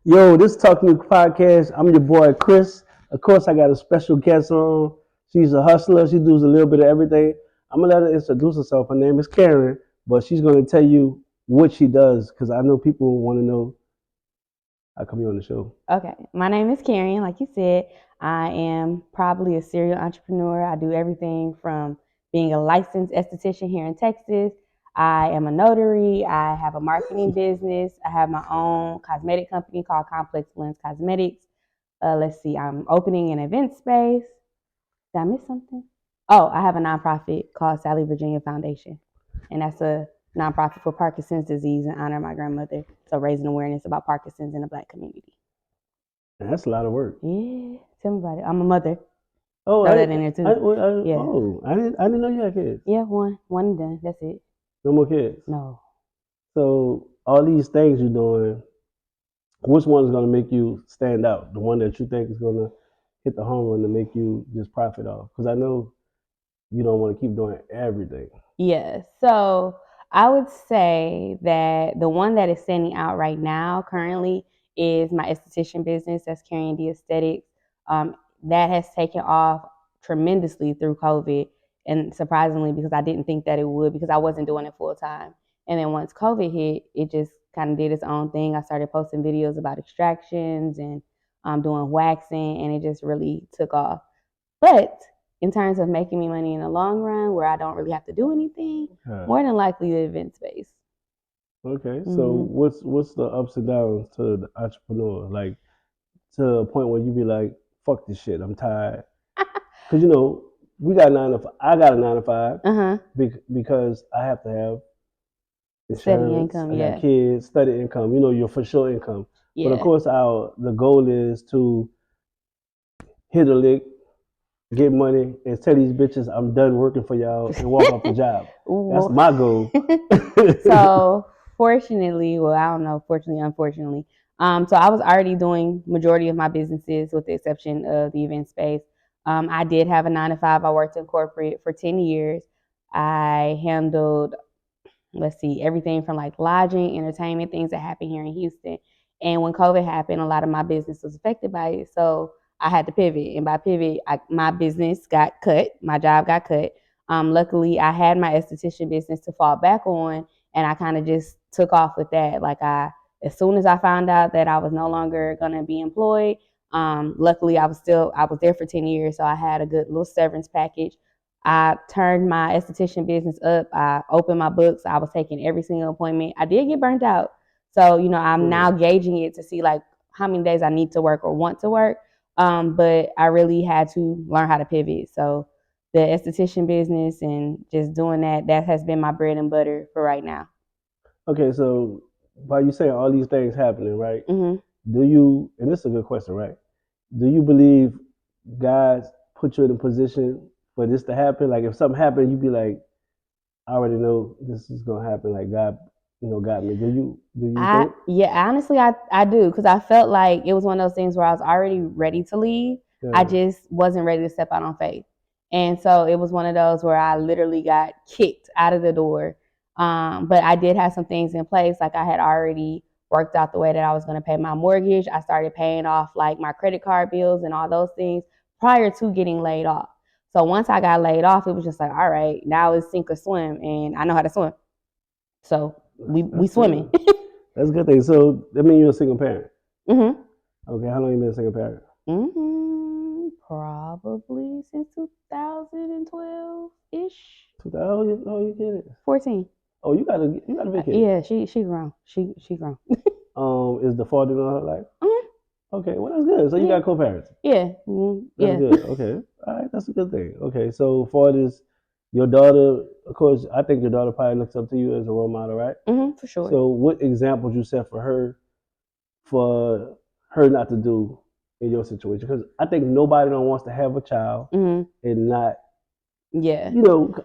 Yo, this Talk New Podcast. I'm your boy Chris. Of course, I got a special guest on. She's a hustler. She does a little bit of everything. I'm gonna let her introduce herself. Her name is Karen, but she's gonna tell you what she does because I know people want to know how come you on the show. Okay, my name is Karen. Like you said, I am probably a serial entrepreneur. I do everything from being a licensed esthetician here in Texas. I am a notary. I have a marketing business. I have my own cosmetic company called Complex Blends Cosmetics. Let's see, I'm opening an event space. Did I miss something? Oh, I have a nonprofit called Sally Virginia Foundation, and that's a nonprofit for Parkinson's disease in honor of my grandmother. So raising awareness about Parkinson's in the Black community. And that's a lot of work. Yeah, tell me about it. I'm a mother. Oh, Throw that in there too. Yeah, I didn't know you had kids. yeah, one and done. That's it. No more kids. No. So all these things you're doing, which one is gonna make you stand out? The one that you think is gonna hit the home run to make you just profit off? Because I know you don't want to keep doing everything. Yeah. So I would say that the one that is standing out right now currently is my esthetician business. That's Carrying D Aesthetics. That has taken off tremendously through COVID, and surprisingly, because I didn't think that it would, because I wasn't doing it full time. And then once COVID hit, it just kind of did its own thing. I started posting videos about extractions and doing waxing, and it just really took off. But in terms of making me money in the long run, where I don't really have to do anything, Huh. more than likely the event space. Okay, so Mm-hmm. what's the ups and downs to the entrepreneur? Like to a point where you be like, "Fuck this shit, I'm tired." Because we got I got a 9 to 5 Uh-huh. because I have to have Steady insurance. income, I got yeah. kids, study income. Your for sure income. But of Yeah. course, our the goal is to hit a lick, get money, and tell these bitches I'm done working for y'all and walk off the job. That's Well, my goal. so fortunately, well, I don't know, fortunately, unfortunately. So I was already doing majority of my businesses with the exception of the event space. I did have a 9 to 5. I worked in corporate for 10 years. I handled, let's see, everything from like lodging, entertainment, things that happen here in Houston. And when COVID happened, a lot of my business was affected by it. So I had to pivot. And by pivot, my business got cut, my job got cut. Luckily, I had my esthetician business to fall back on, and I kind of just took off with that. As soon as I found out that I was no longer going to be employed, luckily I was there for 10 years, so I had a good little severance package. I turned my esthetician business up. I opened my books. I was taking every single appointment. I did get burnt out. So, I'm now gauging it to see like how many days I need to work or want to work. But I really had to learn how to pivot. So the esthetician business and just doing that has been my bread and butter for right now. Okay, so while you saying all these things happening, right? Hmm. Do you? And this is a good question, right? Do you believe God put you in a position for this to happen? Like if something happened, you'd be like, I already know this is gonna happen. Like God, got me. Do you think? Yeah, honestly, I do, because I felt like it was one of those things where I was already ready to leave. I Yeah. just wasn't ready to step out on faith. And so it was one of those where I literally got kicked out of the door. But I did have some things in place. Like I had already worked out the way that I was going to pay my mortgage. I started paying off like my credit card bills and all those things prior to getting laid off. So once I got laid off, it was just like, all right, now it's sink or swim, and I know how to swim. So we That's swimming. good. That's a good thing. So that means you're a single parent. Hmm. Okay, how long you been a single parent? Probably since 2012 ish. Oh, you get it. 14. Oh, you got a big kid. Yeah, she grown. She grown. Is the father in her life? Mhm. Okay, well that's good. So you Yeah, got co-parents. yeah, That's yeah. good. Okay, all right, that's a good thing. Okay, so for this, your daughter, of course, I think your daughter probably looks up to you as a role model, right? For sure. So what examples you set for her not to do in your situation? Because I think nobody don't wants to have a child Hmm. and not. Yeah.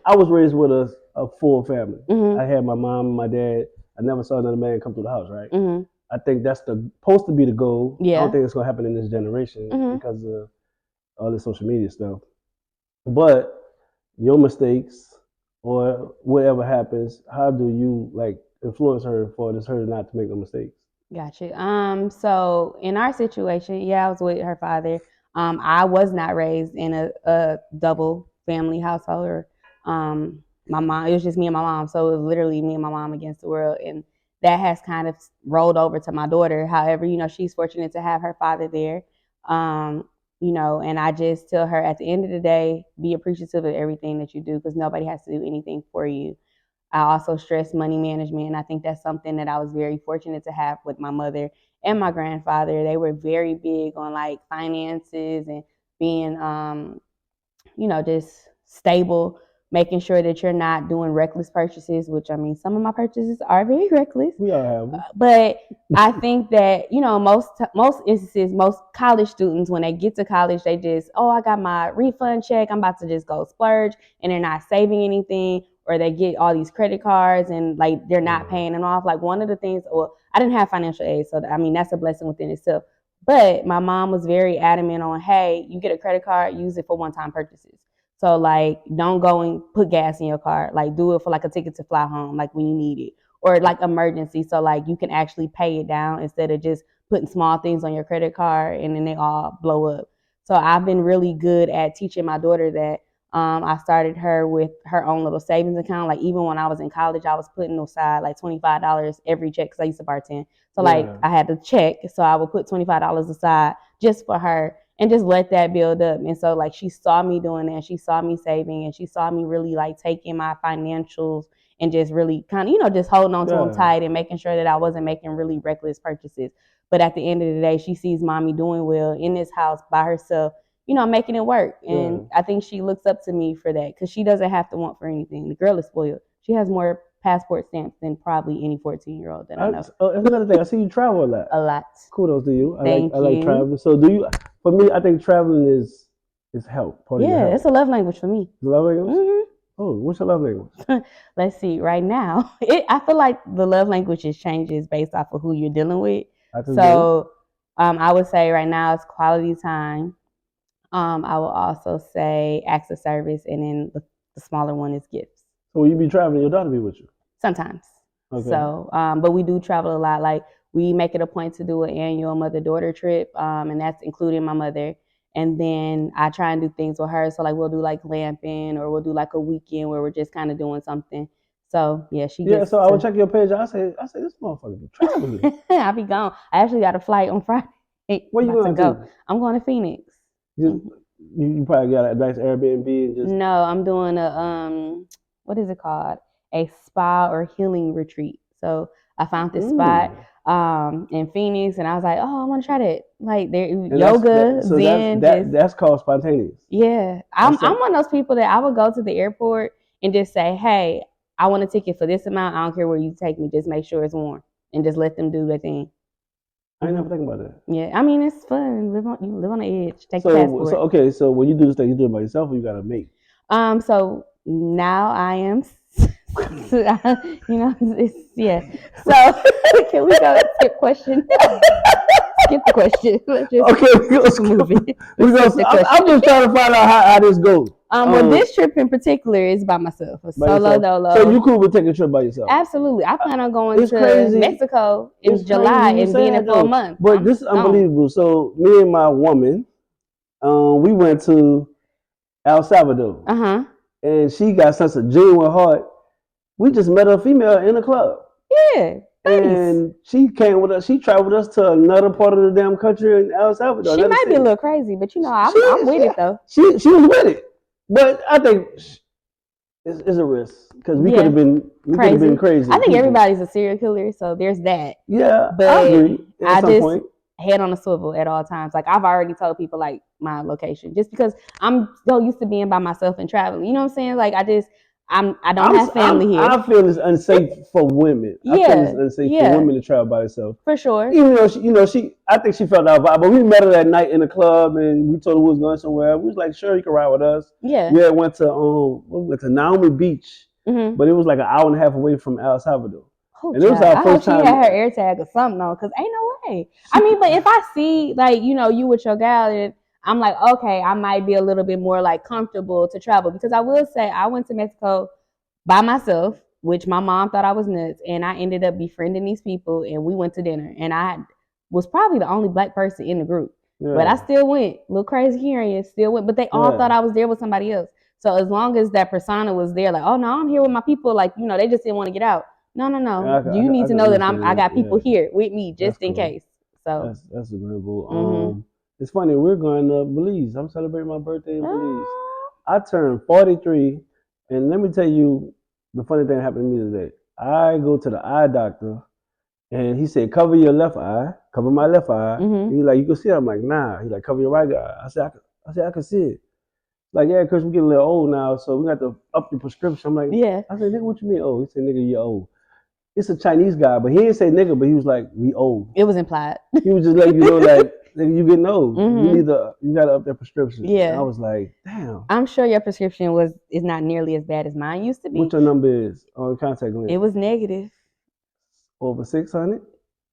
I was raised with a full family. I Hmm. had my mom and my dad. I never saw another man come through the house, right? Hmm. I think that's supposed to be the goal. I don't Yeah. think it's gonna happen in this generation Hmm. because of all the social media stuff. But your mistakes or whatever happens, how do you like influence her for her not to make no mistakes? Gotcha. So in our situation, yeah, I was with her father. I was not raised in a double family household. Or, my mom, it was just me and my mom. So it was literally me and my mom against the world. And that has kind of rolled over to my daughter. However, she's fortunate to have her father there. Um, and I just tell her at the end of the day, be appreciative of everything that you do because nobody has to do anything for you. I also stress money management. And I think that's something that I was very fortunate to have with my mother and my grandfather. They were very big on like finances and being, just stable, making sure that you're not doing reckless purchases, which I mean, some of my purchases are very reckless. We all have them. But I think that most instances, most college students when they get to college, they just I got my refund check, I'm about to just go splurge, and they're not saving anything, or they get all these credit cards and like they're not paying them off. Like one of the things, well, I didn't have financial aid, so I mean that's a blessing within itself. But my mom was very adamant on, hey, you get a credit card, use it for one-time purchases. So like, don't go and put gas in your car. Like, do it for like a ticket to fly home, like when you need it, or like emergency. So like, you can actually pay it down instead of just putting small things on your credit card and then they all blow up. So I've been really good at teaching my daughter that. I started her with her own little savings account. Like even when I was in college, I was putting aside like $25 every check because I used to bartend. So like I had to check, so I would put $25 aside just for her and just let that build up. And so like she saw me doing that, she saw me saving, and she saw me really like taking my financials and just really kind of just holding on to them tight and making sure that I wasn't making really reckless purchases. But at the end of the day, she sees mommy doing well in this house by herself, making it work. And I think she looks up to me for that because she doesn't have to want for anything. The girl is spoiled. She has more passport stamps than probably any 14-year-old that I know. That's another thing. I see you travel a lot. A lot. Kudos to you. Thank I like you. traveling. So do you? For me, I think traveling is help. Part of your help. It's a love language for me. Love language? Mm-hmm. Oh, what's your love language? Let's see. Right now, I feel like the love languages changes based off of who you're dealing with. So I would say right now it's quality time. I will also say acts of service, and then the smaller one is gifts. So when you be traveling, your daughter be with you? Sometimes. Okay. So, but we do travel a lot. Like we make it a point to do an annual mother-daughter trip, and that's including my mother. And then I try and do things with her. So like we'll do like glamping, or we'll do like a weekend where we're just kind of doing something. So yeah, she gets. So I would check your page. I say this motherfucker be traveling. I'll be gone. I actually got a flight on Friday. Where you going to go? I'm going to Phoenix. You probably got a nice Airbnb and just. No, I'm doing a what is it called? A spa or healing retreat. So I found this spot in Phoenix, and I was like, oh, I want to try that. Like there, yoga, Zen. That's called spontaneous. Yeah, I'm one of those people that I would go to the airport and just say, hey, I want a ticket for this amount. I don't care where you take me. Just make sure it's warm, and just let them do their thing. I ain't never think about that. Yeah, I mean it's fun. You live on the edge. Take the passport. So when you do this thing, you do it by yourself, or you got a mate? So now I am. Yeah. So can we go skip question? Skip the question. Let's move it. I'm just trying to find out how this goes. Well, this trip in particular is by myself, solo dolo. So you cool with taking a trip by yourself? Absolutely. I plan on going to Mexico in July and being there for a month. But this is unbelievable. So me and my woman, we went to El Salvador. And she got such a genuine heart. We just met a female in a club. Yeah. And she came with us. She traveled us to another part of the damn country in El Salvador. She might be a little crazy, but I'm with it though. She was with it, but I think it's a risk because we could have been crazy. I think everybody's a serial killer, so there's that. Yeah, but I agree. I just head on a swivel at all times. Like I've already told people like my location, just because I'm so used to being by myself and traveling. You know what I'm saying? Like I don't have family here. I feel it's unsafe for women. I feel it's unsafe for women to travel by themselves. For sure. Even though I think she felt that vibe. But we met her that night in the club, and we told her we was going somewhere. We was like, sure, you can ride with us. Yeah. Yeah, went to Naomi Beach, but it was like an hour and a half away from El Salvador. Oh, and it was our first time. She had her air tag or something though, because ain't no way. I mean, but if I see like you with your gal, and I'm like, okay, I might be a little bit more like comfortable to travel, because I will say I went to Mexico by myself, which my mom thought I was nuts, and I ended up befriending these people, and we went to dinner, and I was probably the only black person in the group, but I still went. Little crazy curious, still went, but they all thought I was there with somebody else. So as long as that persona was there, like, oh no, I'm here with my people, like, you know, they just didn't want to get out. No. You need to know that I got people here with me just in case. So that's agreeable. It's funny, we're going to Belize. I'm celebrating my birthday in Belize. I turned 43, and let me tell you the funny thing that happened to me today. I go to the eye doctor, and he said, cover your left eye, cover my left eye. He's like, you can see it? I'm like, nah. He's like, cover your right eye. I said, I can see it. Like, yeah, because we're getting a little old now, so we got to up the prescription. I'm like, yeah. I said, nigga, what you mean old? He said, nigga, you're old. It's a Chinese guy, but he didn't say nigga, but he was like, we old. It was implied. He was just letting you know, like, nigga, you getting old. You gotta up that prescription. Yeah. And I was like, damn. I'm sure your prescription is not nearly as bad as mine used to be. What your number is on contact lens? It was negative. Over 600?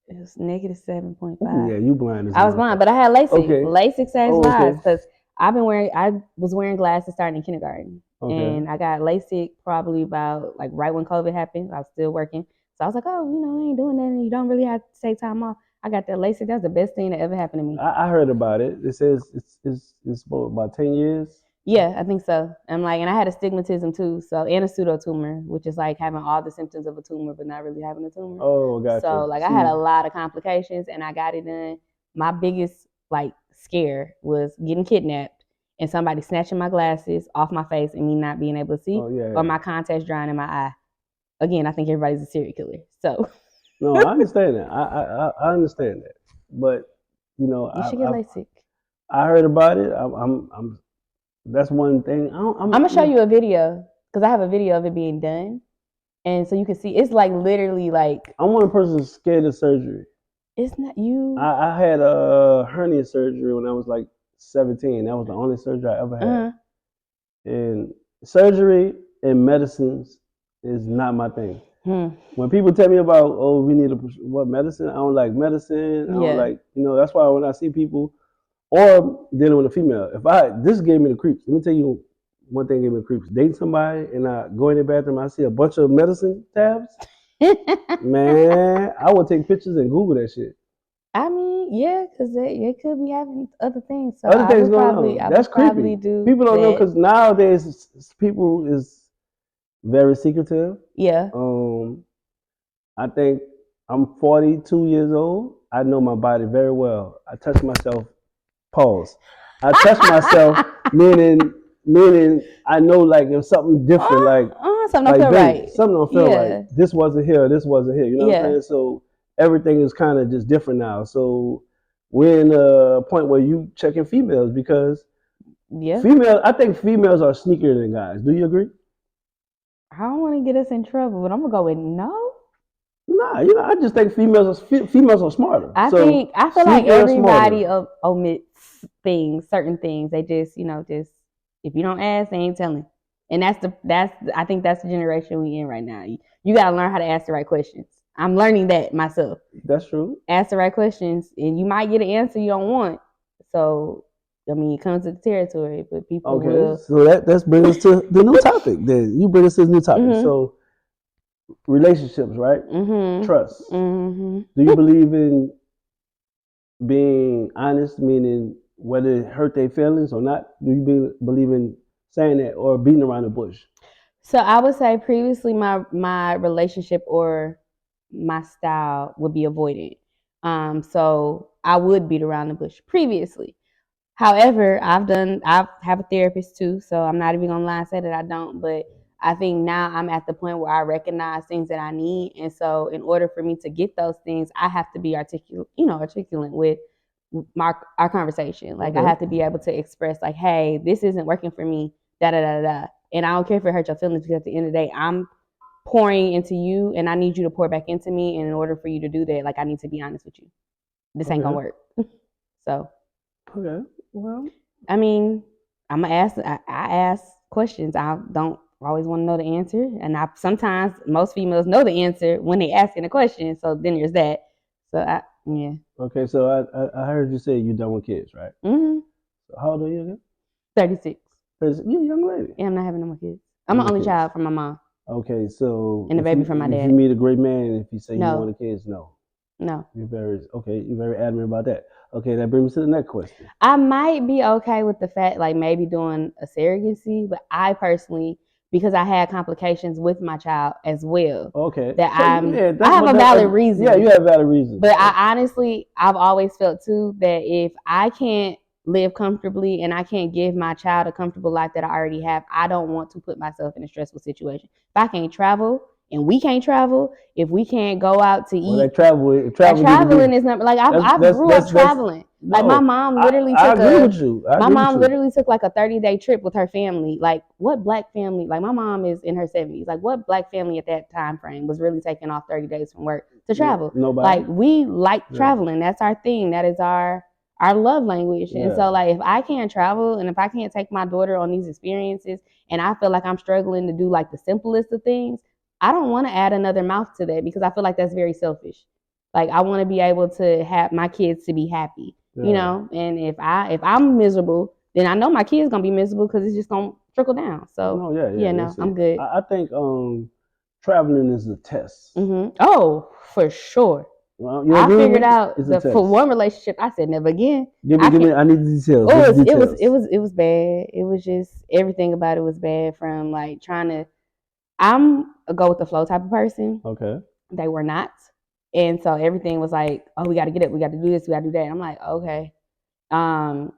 It was negative 7.5. Yeah, you blind as I was blind, but I had LASIK. Okay. LASIK saves lives because I was wearing glasses starting in kindergarten. Okay. And I got LASIK probably about like right when COVID happened. I was still working. So I was like, oh, you know, I ain't doing nothing. You don't really have to take time off. I got that LASIK. That's the best thing that ever happened to me. I heard about it. It says it's about 10 years. Yeah, I think so. I'm like, and I had astigmatism too, so, and a pseudotumor, which is like having all the symptoms of a tumor but not really having a tumor. Oh, gotcha. So like I had a lot of complications, and I got it done. My biggest like scare was getting kidnapped and somebody snatching my glasses off my face and me not being able to see, or my contacts drying in my eye. Again, I think everybody's a serial killer. So. No, I understand that. I understand that, but you know, you should get LASIK. I heard about it. I'm that's one thing. I'm gonna show you a video because I have a video of it being done, and so you can see it's like literally like. I'm one person who's scared of surgery. It's not you. I had a hernia surgery when I was like 17. That was the only surgery I ever had. And surgery and medicines is not my thing. When people tell me about, oh, we need what medicine, I don't like medicine. I don't like, you know, that's why when I see people or dealing with a female, this gave me the creeps. Let me tell you one thing gave me the creeps. Dating somebody and I go in the bathroom, I see a bunch of medicine tabs. Man, I would take pictures and Google that shit. I mean, yeah, because they could be having other things. So other things going on. That's creepy. People don't know because nowadays people is very secretive. Yeah. I think I'm 42 years old. I know my body very well. I touch myself. Pause. I touch myself, meaning I know like if something different, like something don't feel right. Something don't feel right. This wasn't here. This wasn't here. You know what I'm saying? So everything is kind of just different now. So we're in a point where you checking females because I think females are sneakier than guys. Do you agree? I don't want to get us in trouble, but I'm gonna go with no. Nah, you know, I just think females are smarter. I feel like everybody omits certain things. They just, you know, if you don't ask, they ain't telling. And I think that's the generation we in right now. You gotta learn how to ask the right questions. I'm learning that myself. That's true. Ask the right questions, and you might get an answer you don't want. So, I mean, it comes to the territory, but people will. So that brings us to the new topic. Then you bring us to the new topic. So. Relationships, right? Trust. Do you believe in being honest, meaning whether it hurt their feelings or not? Do you believe in saying that or beating around the bush? So I would say previously my relationship or my style would be avoided. So I would beat around the bush previously. However, I have a therapist too, so I'm not even gonna lie and say that I don't, but I think now I'm at the point where I recognize things that I need. And so in order for me to get those things, I have to be articulate with our conversation. Like I have to be able to express like, hey, this isn't working for me, da da da da. And I don't care if it hurts your feelings because at the end of the day, I'm pouring into you and I need you to pour back into me. And in order for you to do that, like I need to be honest with you. This ain't gonna work. So. Okay. Well. I mean, I ask questions. I don't always want to know the answer, and sometimes most females know the answer when they asking a question. So then there's that. So yeah. Okay, so I heard you say you're done with kids, right? So how old are you again? 36. You're a young lady. Yeah, I'm not having no more kids. I'm an only child from my mom. Okay, so and a if baby from my if you dad. meet a great man, if you say you No, want kids, no. no. You're very okay. You're very adamant about that. Okay, that brings me to the next question. I might be okay with the fact, like maybe doing a surrogacy, but I personally, because I had complications with my child as well, Okay, that so yeah, I that's have but a that, valid yeah, reason. you have valid reasons. But I honestly, I've always felt too that if I can't live comfortably and I can't give my child a comfortable life that I already have, I don't want to put myself in a stressful situation. If I can't travel and we can't travel, if we can't go out to Well, eat, that travel need to be. traveling is not like I've That's grew up that's traveling. Like no. I agree with you. I my agree with mom you. literally took like a 30-day trip with her family. Like what black family, like my mom is in her 70s. Like what black family at that time frame was really taking off 30 days from work to travel? Nobody. Like we like Yeah. traveling. That's our thing. That is our love language. And Yeah. so like if I can't travel and if I can't take my daughter on these experiences and I feel like I'm struggling to do like the simplest of things, I don't want to add another mouth to that because I feel like that's very selfish. Like I want to be able to have my kids to be happy, Yeah. you know. And if I'm miserable, then I know my kids gonna be miserable because it's just gonna trickle down. So No, yeah, no, that's it. I'm good. I think traveling is a test. Oh, for sure. Well, you I agree with figured me? out It's a for test. one relationship, I said never again. Give me. I need the details. Oh, What's the details? it was bad. It was just everything about it was bad. From like trying to, I'm a go with the flow type of person. Okay. They were not, and so everything was like, oh, we got to get up, we got to do this, we got to do that. And I'm like, okay, um,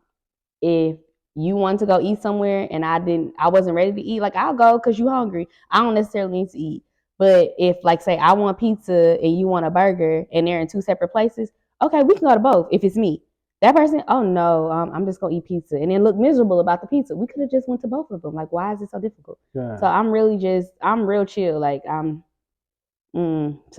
if you want to go eat somewhere and I wasn't ready to eat, like I'll go because you hungry. I don't necessarily need to eat. But if like say I want pizza and you want a burger and they're in two separate places, okay, we can go to both if it's me. That person, oh no, I'm just gonna eat pizza and then look miserable about the pizza. We could have just went to both of them. Like, why is it so difficult? Yeah. So I'm real chill. Like so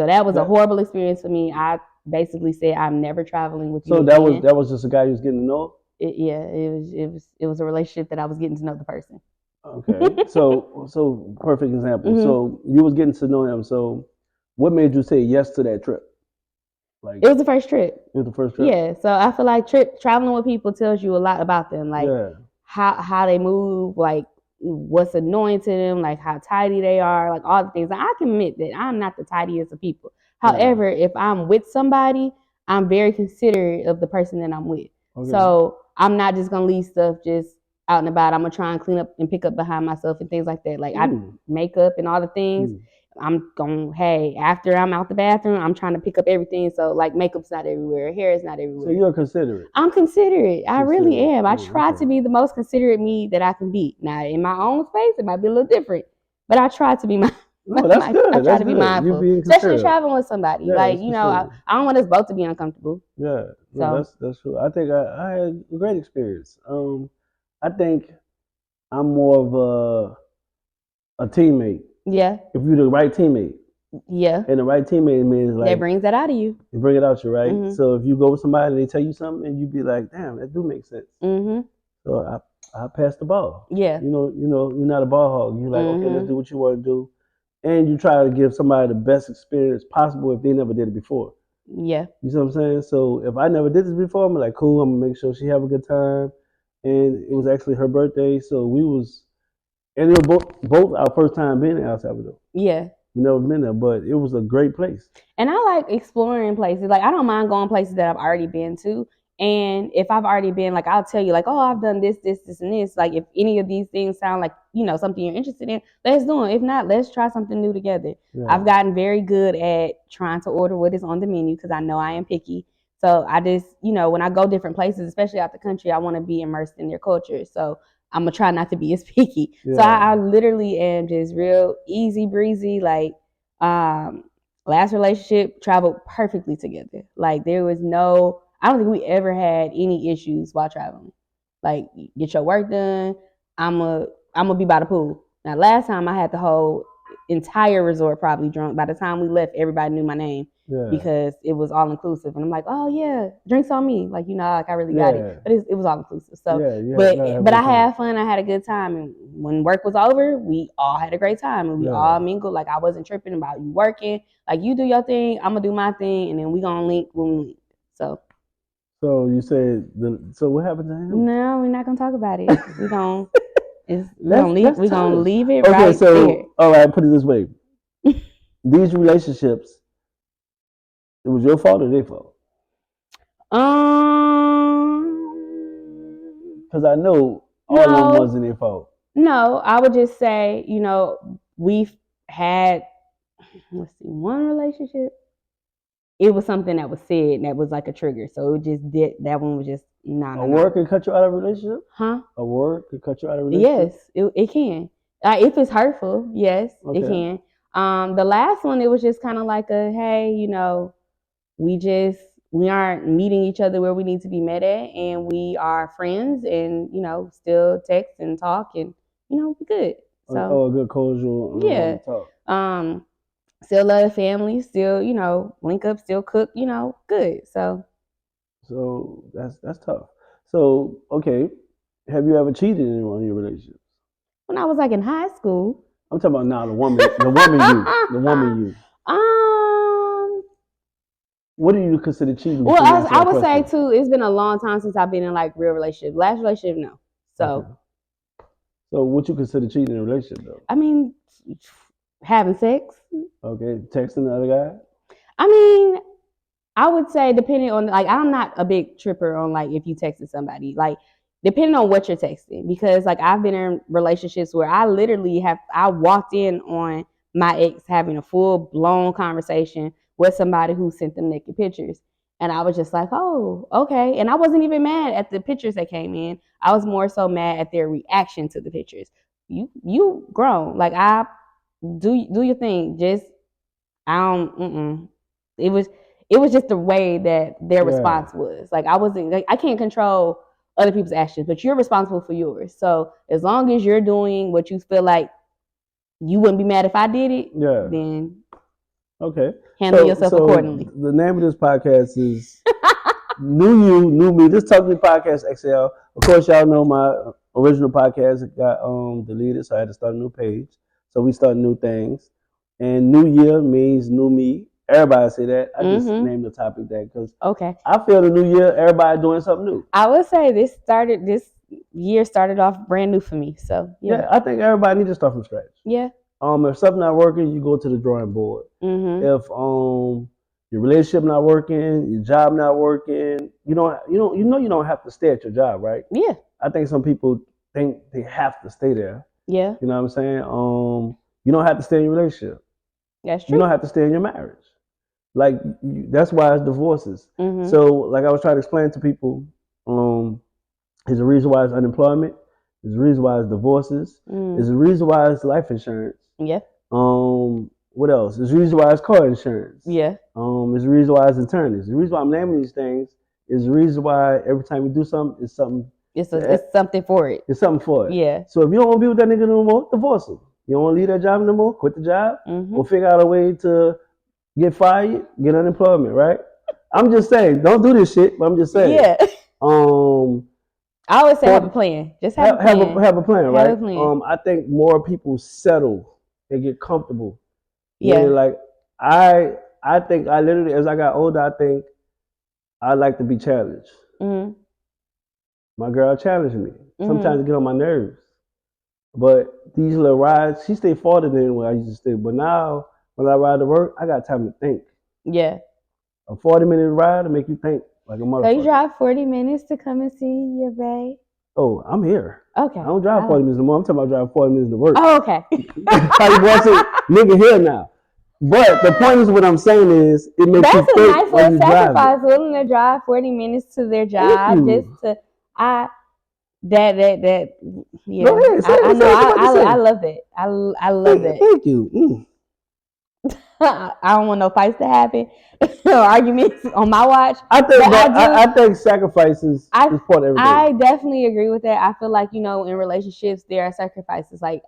that was a horrible experience for me. I basically said I'm never traveling with you. So again. that was just a guy you was getting to know? It was a relationship that I was getting to know the person. Okay. So perfect example. So you was getting to know him. So what made you say yes to that trip? Like It was the first trip. it was the first trip? Yeah. So I feel like traveling with people tells you a lot about them. Like how they move, like what's annoying to them, like how tidy they are, like all the things. Like, I can admit that I'm not the tidiest of people. However, if I'm with somebody, I'm very considerate of the person that I'm with. Okay. So I'm not just gonna leave stuff just out and about. I'm gonna try and clean up and pick up behind myself and things like that. Like I makeup and all the things. I'm going, hey, after I'm out the bathroom, I'm trying to pick up everything. So like makeup's not everywhere, hair is not everywhere. So you're considerate. I'm considerate. I really am. I try to be the most considerate me that I can be. Now in my own space, it might be a little different, but I try to be my. No, that's good. I try to be mindful, especially traveling with somebody. Yeah, like I don't want us both to be uncomfortable. Yeah, no, so that's true. I think I had a great experience. I think I'm more of a teammate. Yeah. If you're the right teammate. Yeah. And the right teammate means like that brings that out of you. They bring it out you, right? Mm-hmm. So if you go with somebody and they tell you something and you be like, damn, that do make sense. Mm-hmm. So I pass the ball. Yeah. You know, you're not a ball hog. You're like, okay, let's do what you want to do. And you try to give somebody the best experience possible if they never did it before. Yeah. You see what I'm saying? So if I never did this before, I'm like, cool, I'm gonna make sure she have a good time. And it was actually her birthday, so and it was both our first time being in El Salvador. Yeah. Never been there, but it was a great place. And I like exploring places. Like I don't mind going places that I've already been to. And if I've already been, like I'll tell you, like, oh, I've done this, this, this, and this. Like if any of these things sound like, something you're interested in, let's do it. If not, let's try something new together. Yeah. I've gotten very good at trying to order what is on the menu because I know I am picky. So I just, when I go different places, especially out the country, I want to be immersed in their culture. So I'm gonna try not to be as picky. Yeah. So I literally am just real easy breezy. Like last relationship traveled perfectly together. Like there was I don't think we ever had any issues while traveling. Like get your work done. I'm a be by the pool. Now last time I had the whole entire resort probably drunk. By the time we left, everybody knew my name. Yeah. Because it was all inclusive, and I'm like, oh yeah, drinks on me, like like I really got it, but it was all inclusive. So, but I had fun, I had a good time, and when work was over, we all had a great time, and we all mingled. Like I wasn't tripping about you working, like you do your thing, I'm gonna do my thing, and then we gonna link when we link. So you said so what happened to him? No, we're not gonna talk about it. We gonna We're gonna tough. leave it Okay, right so there. all right, put it this way: these relationships, it was your fault or their fault? Because I know all of them wasn't their fault. No, I would just say, we've had, let's see, one relationship. It was something that was said that was like a trigger. So it just did, that one was just, A word can cut you out of a relationship? Huh? A word can cut you out of a relationship? Yes, it can. If it's hurtful, yes, Okay. it can. The last one, it was just kind of like a, hey, we aren't meeting each other where we need to be met at, and we are friends, and still text and talk, and we good. So a good cordial yeah, talk. Still love the family, still link up, still cook, good. So that's tough. So okay, have you ever cheated in one of your relationships? When I was like in high school. I'm talking about now the woman you. What do you consider cheating? Well, I would say too, it's been a long time since I've been in like real relationship. Last relationship, no. So. Okay. So what you consider cheating in a relationship though? I mean, having sex. Okay, texting the other guy. I mean, I would say depending on like, I'm not a big tripper on like if you texted somebody, like depending on what you're texting, because like I've been in relationships where I walked in on my ex having a full blown conversation with somebody who sent them naked pictures. And I was just like, oh, okay. And I wasn't even mad at the pictures that came in. I was more so mad at their reaction to the pictures. You grown. Like I do your thing. Just I don't it was just the way that their response was. Like I wasn't like, I can't control other people's actions, but you're responsible for yours. So as long as you're doing what you feel like you wouldn't be mad if I did it, then okay. Handle yourself accordingly. The name of this podcast is New You, New Me. This Talk to Me Podcast XL. Of course, y'all know my original podcast got deleted, so I had to start a new page. So we start new things. And New Year means new me. Everybody say that. I just named the topic that because I feel the new year, everybody doing something new. I would say this year started off brand new for me. So yeah I think everybody needs to start from scratch. Yeah. If something not working, you go to the drawing board. If your relationship not working, your job not working, you don't have to stay at your job, right? Yeah. I think some people think they have to stay there. Yeah. You know what I'm saying? You don't have to stay in your relationship. That's true. You don't have to stay in your marriage. Like that's why it's divorces. So like I was trying to explain to people, there's a reason why it's unemployment. There's a reason why it's divorces. There's a reason why it's life insurance. Yeah. What else? There's a reason why it's car insurance. Yeah. There's a reason why it's attorneys. The reason why I'm naming these things is the reason why every time you do something, it's something. It's something for it. It's something for it. Yeah. So if you don't want to be with that nigga no more, divorce him. You don't want to leave that job no more, quit the job, or figure out a way to get fired, get unemployment, right? I'm just saying, don't do this shit, but I'm just saying. Yeah. I always say have a plan. Just have a plan. Have a plan, right? Have a plan. I think more people settle and get comfortable. Yeah. Like I think I literally, as I got older, I think I like to be challenged. My girl challenged me. Sometimes it get on my nerves. But these little rides, she stay farther than where I used to stay. But now, when I ride to work, I got time to think. Yeah. A 40-minute ride to make you think like a motherfucker. So you drive 40 minutes to come and see your bae? Oh, I'm here. Okay. I don't drive 40 minutes no more. I'm talking about driving 40 minutes to work. Oh, okay. How you boy say, nigga here now. But the point is, what I'm saying is, it makes you think. That's a nice little sacrifice, willing to drive 40 minutes to their job just to, yeah. Go ahead, I know. I love that. I love that. Thank you. I don't want no fights to happen, or arguments on my watch. I think sacrifices is part of everything. I definitely agree with that. I feel like in relationships there are sacrifices. Like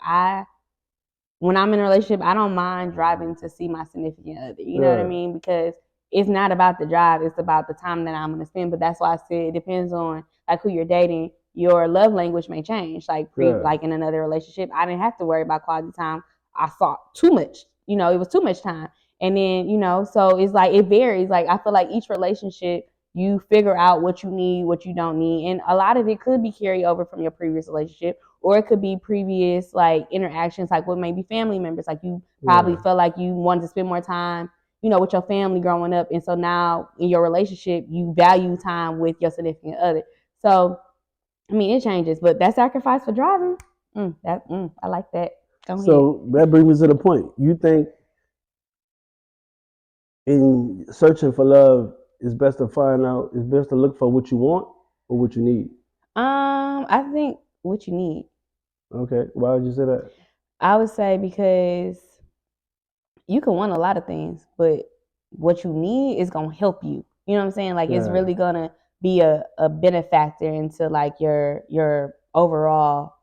when I'm in a relationship, I don't mind driving to see my significant other. You know what I mean? Because it's not about the drive; it's about the time that I'm going to spend. But that's why I said it depends on like who you're dating. Your love language may change. Like like in another relationship, I didn't have to worry about quality time. I saw too much. It was too much time. And then, so it's like, it varies. Like, I feel like each relationship, you figure out what you need, what you don't need. And a lot of it could be carried over from your previous relationship, or it could be previous like interactions, like with maybe family members. Like you probably felt like you wanted to spend more time, with your family growing up, and so now in your relationship, you value time with your significant other. So, I mean, it changes, but that sacrifice for driving, I like that. Go ahead. So that brings me to the point. You think in searching for love, it's best to look for what you want or what you need? I think what you need. Okay, why would you say that? I would say because you can want a lot of things, but what you need is gonna help you. You know what I'm saying? Like it's really gonna be a benefactor into like your overall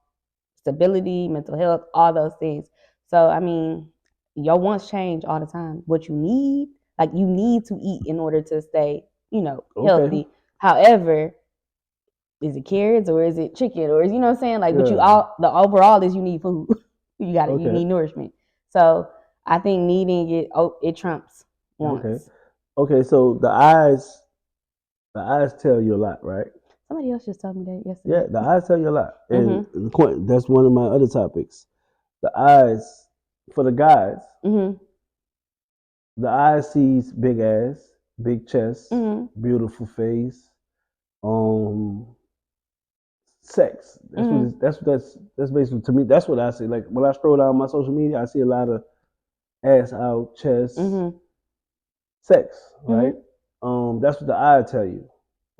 stability, mental health, all those things. So I mean, your wants change all the time. What you need, like you need to eat in order to stay, healthy. Okay. However, is it carrots or is it chicken or is what I'm saying? Like, but the overall is you need food. you need nourishment. So I think needing it trumps wants. Okay, so the eyes tell you a lot, right? Somebody else just told me that yesterday. Yeah, the eyes tell you a lot. And that's one of my other topics. The eyes, for the guys, the eyes sees big ass, big chest, beautiful face, sex. That's basically, to me, that's what I see. Like when I scroll down my social media, I see a lot of ass out, chest, sex, right? That's what the eye tell you.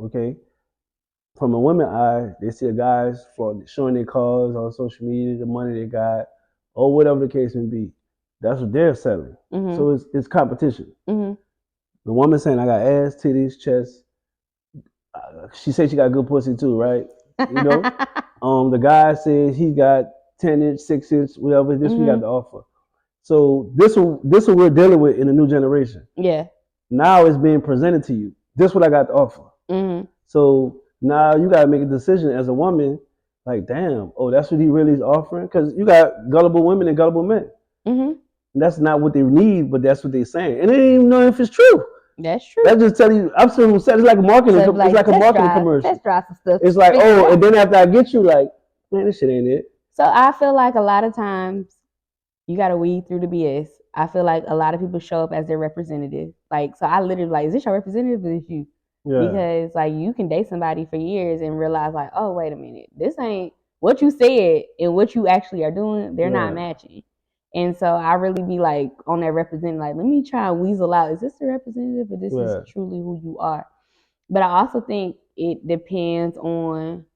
Okay. From a woman eye, they see a guys for showing their cars on social media, the money they got, or whatever the case may be. That's what they're selling. So it's competition. The woman saying, I got ass, titties, chest. She said she got good pussy too, right? The guy says he got 10-inch, 6-inch, whatever. This we got to offer. So this what we're dealing with in the new generation. Yeah. Now it's being presented to you. This what I got to offer. So now you got to make a decision as a woman. Like, damn, that's what he really is offering. Because you got gullible women and gullible men. And that's not what they need, but that's what they're saying. And they don't even know if it's true. That's true. That just tell you. I'm saying it's like a marketing. It's like a marketing commercial. Test drive some stuff. It's like, and then after I get you, like, man, this shit ain't it. So I feel like a lot of times you gotta weed through the BS. I feel like a lot of people show up as their representative. Like, so I literally like, is this your representative or is this you? Yeah. Because like you can date somebody for years and realize like, oh, wait a minute, this ain't what you said and what you actually are doing. They're not matching. And so I really be like on that representative, like, let me try and weasel out, is this the representative or this is truly who you are? But I also think it depends on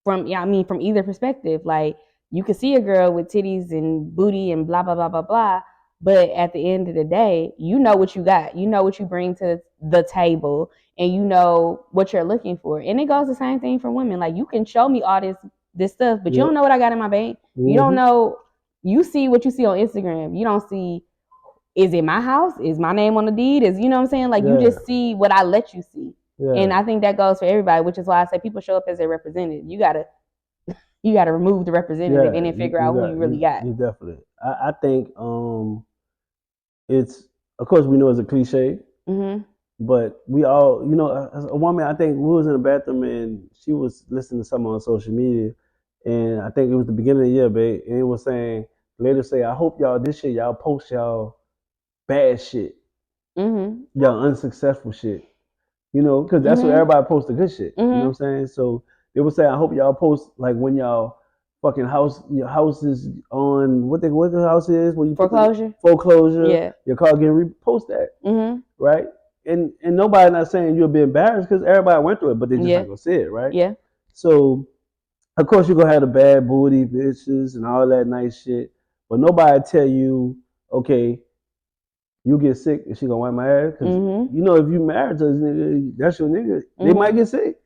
from either perspective. Like you can see a girl with titties and booty and blah, blah, blah, blah, blah. But at the end of the day, you know what you got. You know what you bring to the table and you know what you're looking for. And it goes the same thing for women. Like you can show me all this stuff, but you don't know what I got in my bank. You don't know. You see what you see on Instagram. You don't see, is it my house? Is my name on the deed? Is, you know what I'm saying? Like you just see what I let you see. Yeah. And I think that goes for everybody, which is why I say people show up as a representative. You gotta remove the representative and then figure out who you really got. You definitely. I think it's, of course we know it's a cliche, but we all, as a woman, I think we was in the bathroom and she was listening to something on social media, and I think it was the beginning of the year, babe, and it was saying, later say, I hope y'all this year y'all post y'all bad shit, y'all unsuccessful shit, because that's what everybody posts the good shit. You know what I'm saying? So they would say, I hope y'all post like when y'all fucking your house is on what the house is when you foreclosure. Yeah, your car getting post that, right? And nobody not saying you'll be embarrassed because everybody went through it, but they just not gonna say it, right? Yeah. So of course you're gonna have the bad booty bitches and all that nice shit, but nobody tell you, okay, you get sick and she gonna wipe my ass because if you married to this nigga, that's your nigga. They might get sick.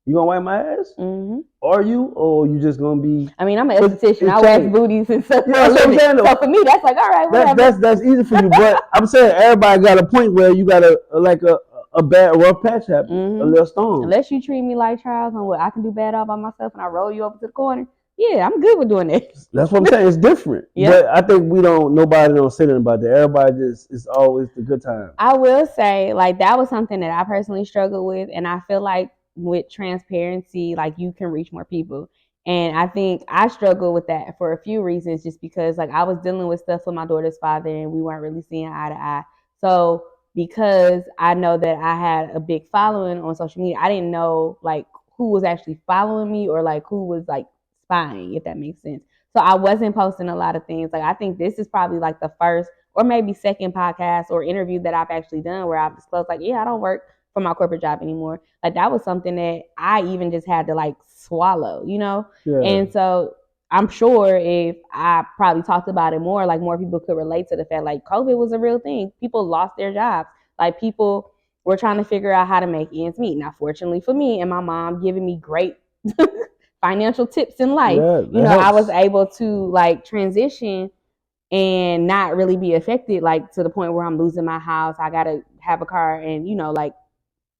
You gonna wipe my ass? Or you just gonna be? I mean, I'm an esthetician. I wax booties and stuff. Yeah, that's what I'm saying. So for me, that's like, all right, whatever. That's easy for you. But I'm saying everybody got a point where you got a bad rough patch happen, a little storm. Unless you treat me like Charles and what I can do bad all by myself and I roll you over to the corner. Yeah, I'm good with doing that. That's what I'm saying. It's different. But I think nobody don't say anything about that. Everybody it's always the good time. I will say, like, that was something that I personally struggled with. And I feel like with transparency, like, you can reach more people. And I think I struggled with that for a few reasons, just because like I was dealing with stuff with my daughter's father and we weren't really seeing eye to eye. So because I know that I had a big following on social media, I didn't know like who was actually following me or like who was like spying, if that makes sense. So I wasn't posting a lot of things. Like I think this is probably like the first or maybe second podcast or interview that I've actually done where I've disclosed like, yeah, I don't work for my corporate job anymore. Like that was something that I even just had to like swallow, you know? Yeah. And so I'm sure if I probably talked about it more, like more people could relate to the fact like COVID was a real thing. People lost their jobs. Like people were trying to figure out how to make ends meet. Now, fortunately for me and my mom giving me great financial tips in life, Yeah, you that know, I was helps. able to like transition and not really be affected, like to the point where I'm losing my house. I gotta have a car, and you know, like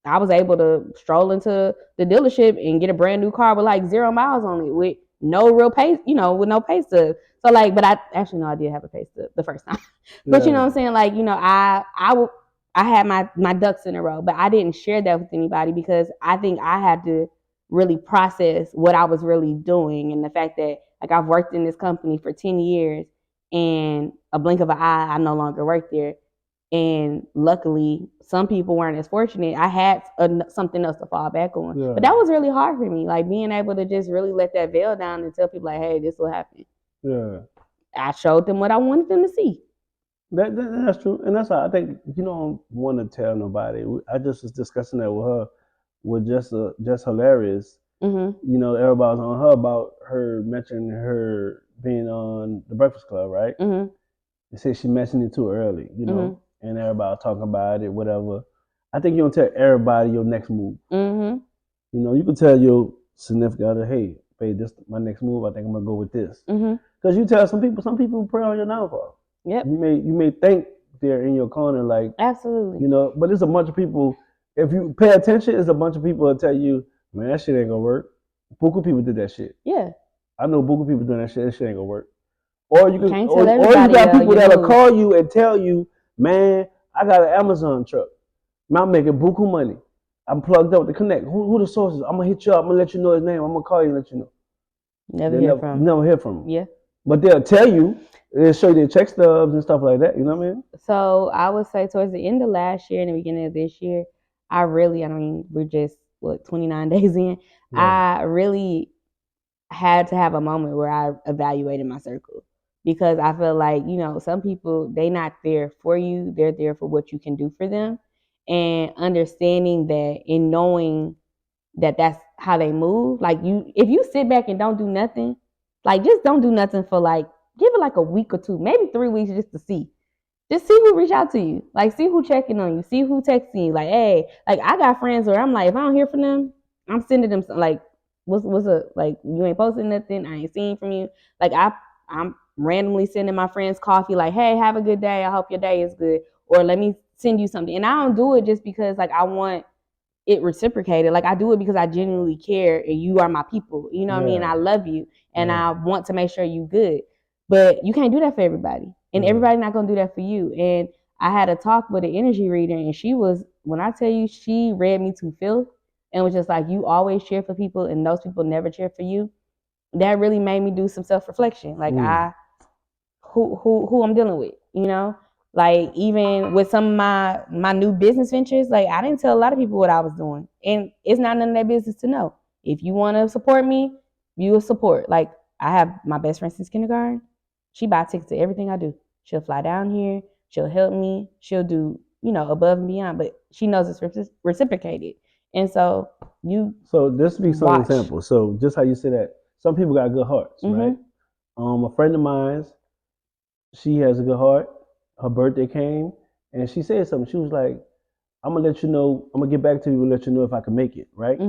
I was able to stroll into the dealership and get a brand new car with like 0 miles on it with no real pay, you know, with no pay stub. So like, but I actually no, I did have a pay stub the first time. But you know Yeah. what I'm saying? Like, you know, I had my ducks in a row, but I didn't share that with anybody because I think I had to really process what I was really doing and the fact that like I've worked in this company for 10 years and a blink of an eye, I no longer work there. And luckily, some people weren't as fortunate. I had something else to fall back on. Yeah. But that was really hard for me, like being able to just really let that veil down and tell people, like, hey, this will happen. Yeah. I showed them what I wanted them to see. That's true, and that's why I think you don't want to tell nobody. I just was discussing that with her, with just hilarious. Mm-hmm. You know, everybody was on her about her mentioning her being on the Breakfast Club, right? Mm-hmm. They said she mentioned it too early, you know, Mm-hmm. and everybody talking about it, whatever. I think you don't tell everybody your next move. Mm-hmm. You know, you can tell your significant other, hey, babe, this my next move. I think I'm gonna go with this. Mm-hmm. Because you tell some people pray on your downfall. Yep. You may think they're in your corner, like Absolutely. you know, but it's a bunch of people. If you pay attention, it's a bunch of people that tell you, man, that shit ain't gonna work. Buku people did that shit. Yeah. I know Buku people doing that shit. That shit ain't gonna work. Or you can, Can't or tell you everybody got people your that'll moves. call you and tell you, man, I got an Amazon truck. Man, I'm making buku money. I'm plugged up to connect. Who the sources? I'm gonna hit you up. I'm gonna let you know his name. I'm gonna call you and let you know. Never They hear from 'em. never hear from him. Yeah. But they'll tell you. They'll show you their check stubs and stuff like that. You know what I mean? So I would say towards the end of last year and the beginning of this year, I mean, we're just what 29 days in. Yeah. I really had to have a moment where I evaluated my circle because I feel like, you know, some people they not there for you, they're there for what you can do for them. And understanding that and knowing that that's how they move. Like you if you sit back and don't do nothing, like just don't do nothing for like give it like a week or two, maybe 3 weeks just to see. Just see who reach out to you. Like see who checking on you. See who texting you. Like, hey, like I got friends where I'm like, if I don't hear from them, I'm sending them some, like, what's up? Like you ain't posting nothing. I ain't seeing from you. Like I'm randomly sending my friends coffee. Like, hey, have a good day. I hope your day is good. Or let me send you something. And I don't do it just because like I want it reciprocated. Like I do it because I genuinely care and you are my people. You know what I mean? Yeah. I love you and Yeah. I want to make sure you good. But you can't do that for everybody. And Yeah. everybody's not gonna do that for you. And I had a talk with an energy reader and she was when I tell you she read me to filth and was just like, you always cheer for people and those people never cheer for you. That really made me do some self-reflection. Like who I'm dealing with, you know? Like even with some of my new business ventures, like I didn't tell a lot of people what I was doing. And it's not none of their business to know. If you want to support me, you will support. Like I have my best friend since kindergarten. She buys tickets to everything I do. She'll fly down here, she'll help me, she'll do, you know, above and beyond, but she knows it's reciprocated. And so So this speaks on an watch. example. So just how you say that, some people got good hearts, right? A friend of mine, she has a good heart. Her birthday came, and she said something. She was like, "I'm gonna let you know. I'm gonna get back to you and let you know if I can make it, right?"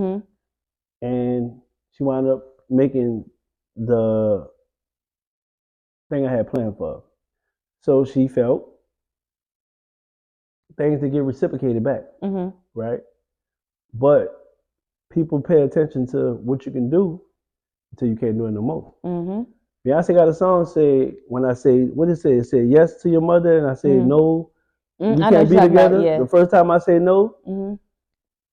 And she wound up making the thing I had planned for her. So she felt things to get reciprocated back, right? But people pay attention to what you can do until you can't do it no more. Beyonce got a song say, when I say, what did it say? It said yes to your mother, and I say no, we can't be together. The first time I say no,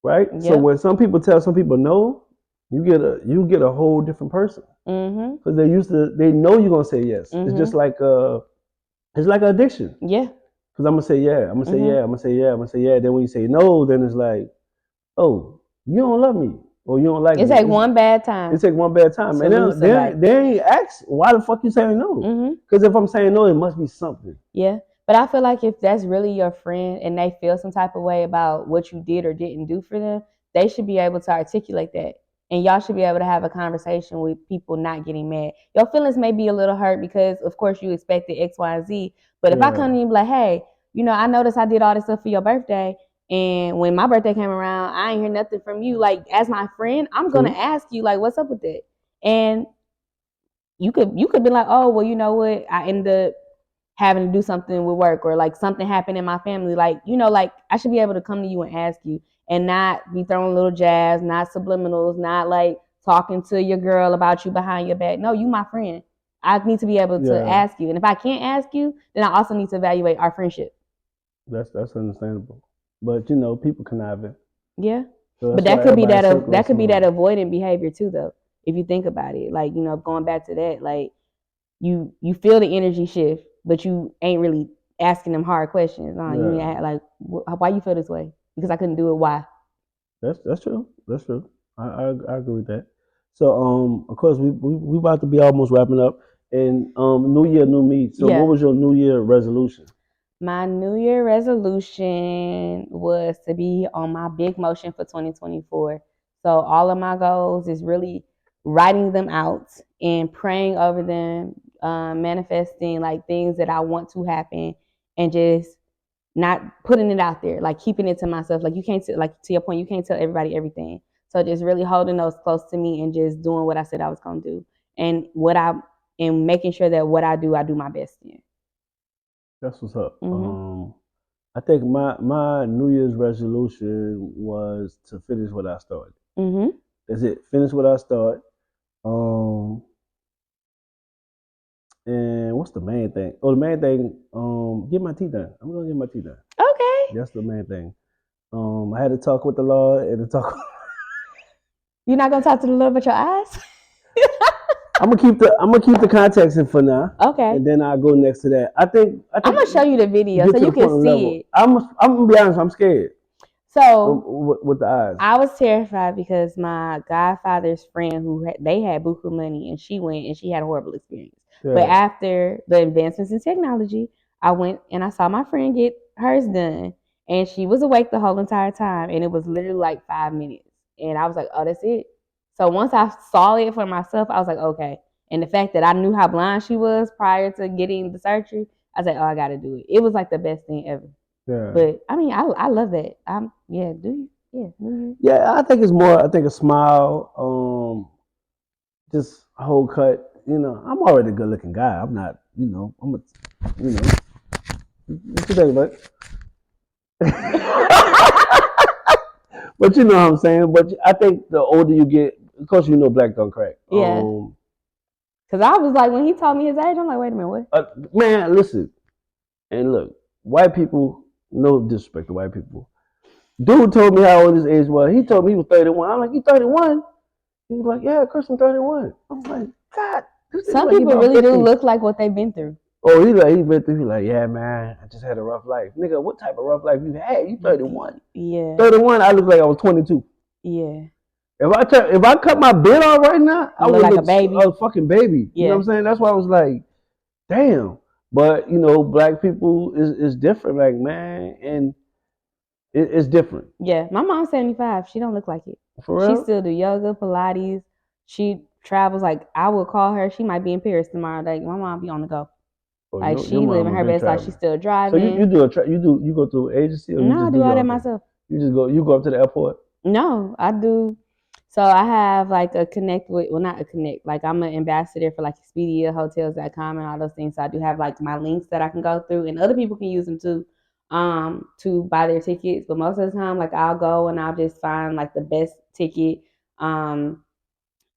right? So when some people tell some people no, you get a whole different person Mm-hmm. because they know you're gonna say yes. It's just like it's like addiction. Yeah. Because I'm gonna say yeah, I'm gonna say Mhm. yeah, I'm gonna say yeah, I'm gonna say yeah. Then when you say no, then it's like, oh, you don't love me or you don't like It's me. like one bad time. It take one bad time, to and lose then somebody. they ain't ask why the fuck you saying no. Mm-hmm. Because if I'm saying no, it must be something. Yeah. But I feel like if that's really your friend and they feel some type of way about what you did or didn't do for them, they should be able to articulate that. And y'all should be able to have a conversation with people not getting mad. Your feelings may be a little hurt because, of course, you expected X, Y, and Z. But if I come to you and be like, hey, I noticed I did all this stuff for your birthday. And when my birthday came around, I ain't hear nothing from you. Like, as my friend, I'm going to ask you, like, what's up with that? And you could be like, oh, well, you know what? I ended up having to do something with work or like something happened in my family. Like, like I should be able to come to you and ask you and not be throwing little jabs, not subliminals, not like talking to your girl about you behind your back. No, you my friend. I need to be able to ask you. And if I can't ask you, then I also need to evaluate our friendship. That's understandable. But people conniving. Yeah. So but that could be that avoidant behavior too though. If you think about it. Like, going back to that, like you feel the energy shift, but you ain't really asking them hard questions. You ain't like, why you feel this way? Because I couldn't do it. Why? That's true. That's true. I agree with that. So of course we about to be almost wrapping up, and New Year, new me. So what was your New Year resolution? My New Year resolution was to be on my big motion for 2024. So all of my goals is really writing them out and praying over them, manifesting like things that I want to happen, and just not putting it out there, like keeping it to myself. Like you can't, like to your point, you can't tell everybody everything. So just really holding those close to me and just doing what I said I was gonna do, and making sure that what I do my best in. That's what's up. I think my New Year's resolution was to finish what I started. That's it. Finish what I started. And what's the main thing? Oh, the main thing, get my teeth done. I'm gonna get my teeth done. Okay. That's the main thing. I had to talk with the Lord and to talk. You're not gonna talk to the Lord about your eyes? I'm gonna keep the contacts in for now. Okay. And then I'll go next to that. I think I'm gonna show you the video so you can see it. I'm gonna be honest. I'm scared. So with the eyes, I was terrified because my godfather's friend they had buku money and she went and she had a horrible experience. Yeah. But after the advancements in technology, I went and I saw my friend get hers done, and she was awake the whole entire time, and it was literally like 5 minutes, and I was like, oh, that's it. So once I saw it for myself, I was like, okay. And the fact that I knew how blind she was prior to getting the surgery, I was like, oh, I got to do it. It was like the best thing ever. Yeah. But I mean, I love that. Yeah, do you? Yeah, I think it's more. I think a smile, just a whole cut. I'm already a good looking guy. I'm not. I'm a. What you think, bud? But you know what I'm saying. But I think the older you get, of course, black don't crack. Yeah. Cause I was like, when he told me his age, I'm like, wait a minute, what? Man, listen, and look, white people, no disrespect to white people. Dude told me how old his age was. He told me he was 31. I'm like, you 31? He was like, yeah, Chris, I'm 31. I'm like, God. Some people really do look like what they've been through. Oh, he been through. He's like, yeah, man, I just had a rough life. Nigga, what type of rough life you had? You 31. Yeah. 31, I look like I was 22. Yeah. If I cut my beard off right now, I would look like a baby. A fucking baby. Yeah. You know what I'm saying? That's why I was like, damn. But black people is different, like, man, and it's different. Yeah, my mom's 75. She don't look like it. For real? She still do yoga, Pilates. She travels. Like, I would call her. She might be in Paris tomorrow. Like, my mom be on the go. Oh, like, she living her best life. She's still driving. So you go through agency or no, I do all that myself. You go up to the airport? No, I do. So I have like a connect with, well, not a connect, like I'm an ambassador for like Expedia, Hotels.com and all those things. So I do have like my links that I can go through, and other people can use them too, to buy their tickets. But most of the time, like I'll go and I'll just find like the best ticket, and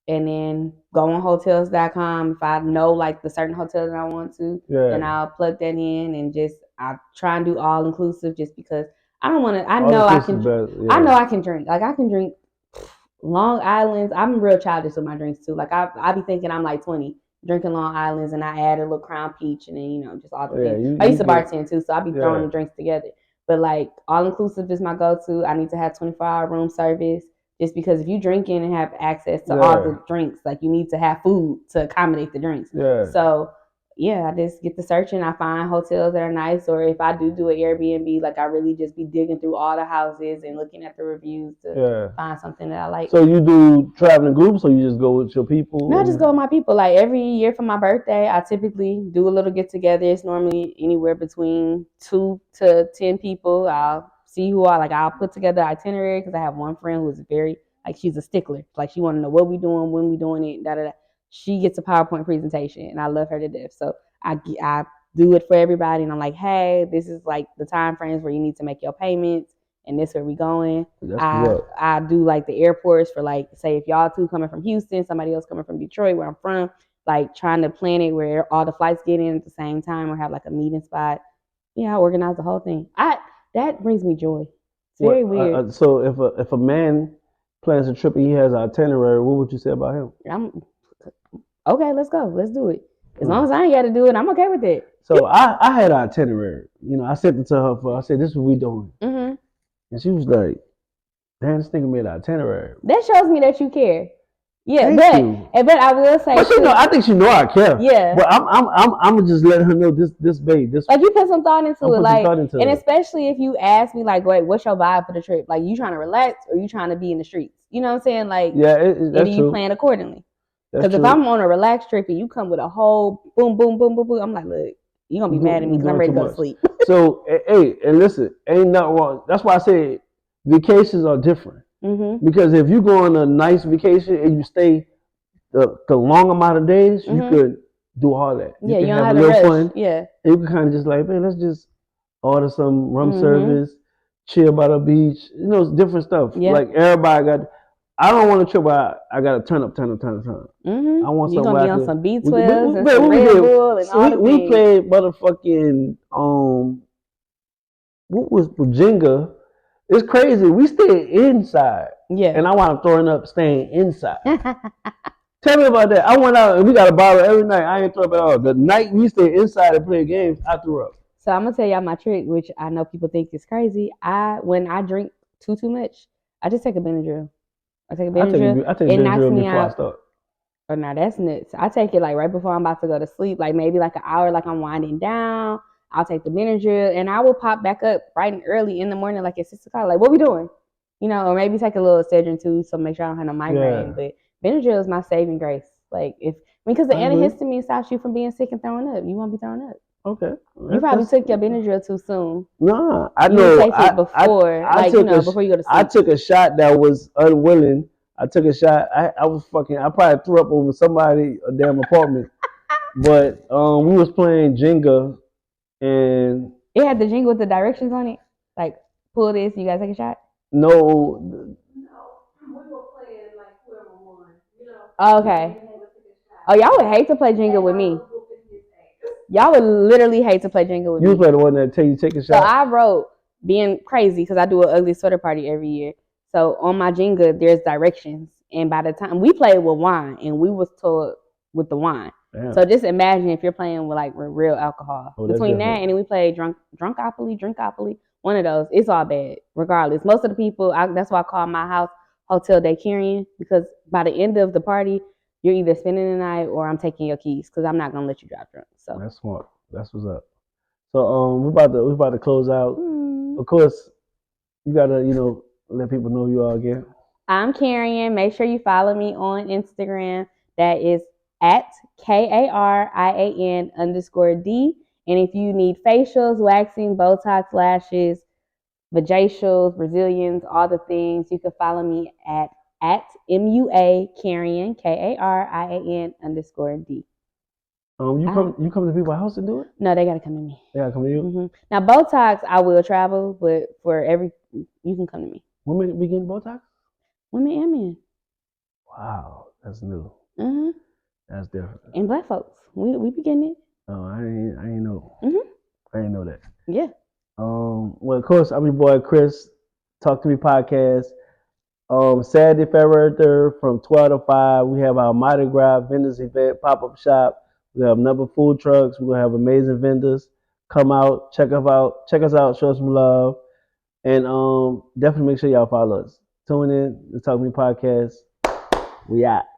then go on Hotels.com. If I know like the certain hotel that I want to, then I'll plug that in and just I try and do all inclusive, just because I don't want to. I know I can drink. Like I can drink Long Island's, I'm real childish with my drinks too. Like I be thinking I'm like 20 drinking Long Island's, and I add a little Crown Peach, and then just all the Yeah, things. you I used to get bartend too, so I be throwing yeah the drinks together. But like all inclusive is my go to. I need to have 24-hour room service. Just because if you drinking and have access to all yeah the drinks, like you need to have food to accommodate the drinks. yeah. So yeah, I just get the searching. I find hotels that are nice, or if I do an Airbnb, like I really just be digging through all the houses and looking at the reviews to Yeah. find something that I like. So you do traveling groups, or you just go with your people? No, I just go with my people. Like every year for my birthday, I typically do a little get together. It's normally anywhere between 2 to 10 people. I'll see who I like. I'll put together itinerary because I have one friend who's very like she's a stickler. Like she want to know what we doing, when we doing it. Da da da. She gets a PowerPoint presentation, and I love her to death. So I do it for everybody, and I'm like, hey, this is like the time frames where you need to make your payments, and this where we going. That's what's up. I do like the airports for like say if y'all two coming from Houston, somebody else coming from Detroit where I'm from, like trying to plan it where all the flights get in at the same time or have like a meeting spot. Yeah, I organize the whole thing. I That brings me joy. It's very weird. So if a man plans a trip and he has an itinerary, what would you say about him? I'm okay. Let's go. Let's do it. As Mm. long as I ain't got to do it, I'm okay with it. So I had an itinerary. You know, I sent it to her I said, this is what we doing. Mm-hmm. And she was like, damn, this nigga made an itinerary. That shows me that you care. Yeah, Thank you. but I will say, But she know, I think she know I care. Yeah. But I'm just letting her know this babe. This like you put some thought into I'll it, put some like, thought into and it. especially if you ask me, like, wait, what's your vibe for the trip? Like, you trying to relax or you trying to be in the streets? You know what I'm saying? Like, Yeah, and that's do you true. plan accordingly? That's Because if true. I'm on a relaxed trip and you come with a whole boom, boom, boom, boom, boom, I'm like, look, you gonna be mad at me because I'm ready to go to sleep. So, hey, and listen, ain't nothing wrong. That's why I say vacations are different. Mm-hmm. Because if you go on a nice vacation and you stay the long amount of days, you Mhm. could do all that. Yeah, can you don't have have a to little rush. fun. Yeah. And you can kind of just like, man, let's just order some room Mhm. service, chill by the beach. You know, different stuff. Yeah. Like everybody got. I don't want to trip where I got to turn up. Mm-hmm. I want You're something gonna where be I on could. some We, B12s and man, some what we Red did? Bull and So all the we things. played motherfucking what was Jenga? It's crazy. We stayed inside, Yeah. and I wound up throwing up staying inside. Tell me about that. I went out and we got a bottle every night. I ain't throw up at all. The night we stayed inside and played games, I threw up. So I'm gonna tell y'all my trick, which I know people think is crazy. When I drink too much, I just take a Benadryl. I take a Benadryl. I take It knocks Benadryl me before I out. start. Oh no, that's nuts. I take it like right before I'm about to go to sleep, like maybe like an hour, like I'm winding down. I'll take the Benadryl and I will pop back up bright and early in the morning, like at 6 o'clock. Like, what we doing? You know, or maybe take a little Excedrin too, so make sure I don't have no migraine. Yeah. But Benadryl is my saving grace. Like because the I agree. antihistamine stops you from being sick and throwing up. You won't be throwing up. Okay. You probably took your Benadryl too soon. Nah, I You know. take it before, before you go to sleep. I took a shot that was unwilling. I took a shot. I was fucking. I probably threw up over somebody a damn apartment. But we was playing Jenga, and it had the jingle with the directions on it. Like, pull this, you gotta take a shot. No. We were playing like whoever won, you know. Oh, okay. Oh, y'all would hate to play Jenga with me. Y'all would literally hate to play Jenga with me. You play the one that tell you take a shot. So I wrote being crazy because I do an ugly sweater party every year. So on my Jenga, there's directions, and by the time we played with wine, and we was told with the wine. Damn. So just imagine if you're playing with like real alcohol. Between that and then we played Drunkopoly, one of those. It's all bad, regardless. Most of the people, that's why I call my house Hotel Daycarian, because by the end of the party, you're either spending the night or I'm taking your keys because I'm not gonna let you drive drunk. So that's smart. That's what's up. So we about to close out. Of course, you gotta let people know you are again. I'm Karian. Make sure you follow me on Instagram. That is at KARIAN_D. And if you need facials, waxing, Botox, lashes, vajacials, Brazilians, all the things, you can follow me at MUA Karian, KARIAN_D. You come to people's house and do it? No, they gotta come to me. They gotta come to you. Mm-hmm. Now Botox, I will travel, but you can come to me. Women be getting Botox? Women and men. Wow, that's new. Mm-hmm. That's different. And black folks, we be getting it. Oh, I ain't know. Mm-hmm. I didn't know that. Yeah. Well, of course, I'm your boy Chris. Talk to Me podcast. Saturday, February 3rd from 12 to 5, we have our Mardi Gras vendors event, pop-up shop. We have number food trucks. We're going to have amazing vendors. Come out, check us out, show us some love. And definitely make sure y'all follow us. Tune in, the Talk Me Podcast. We out.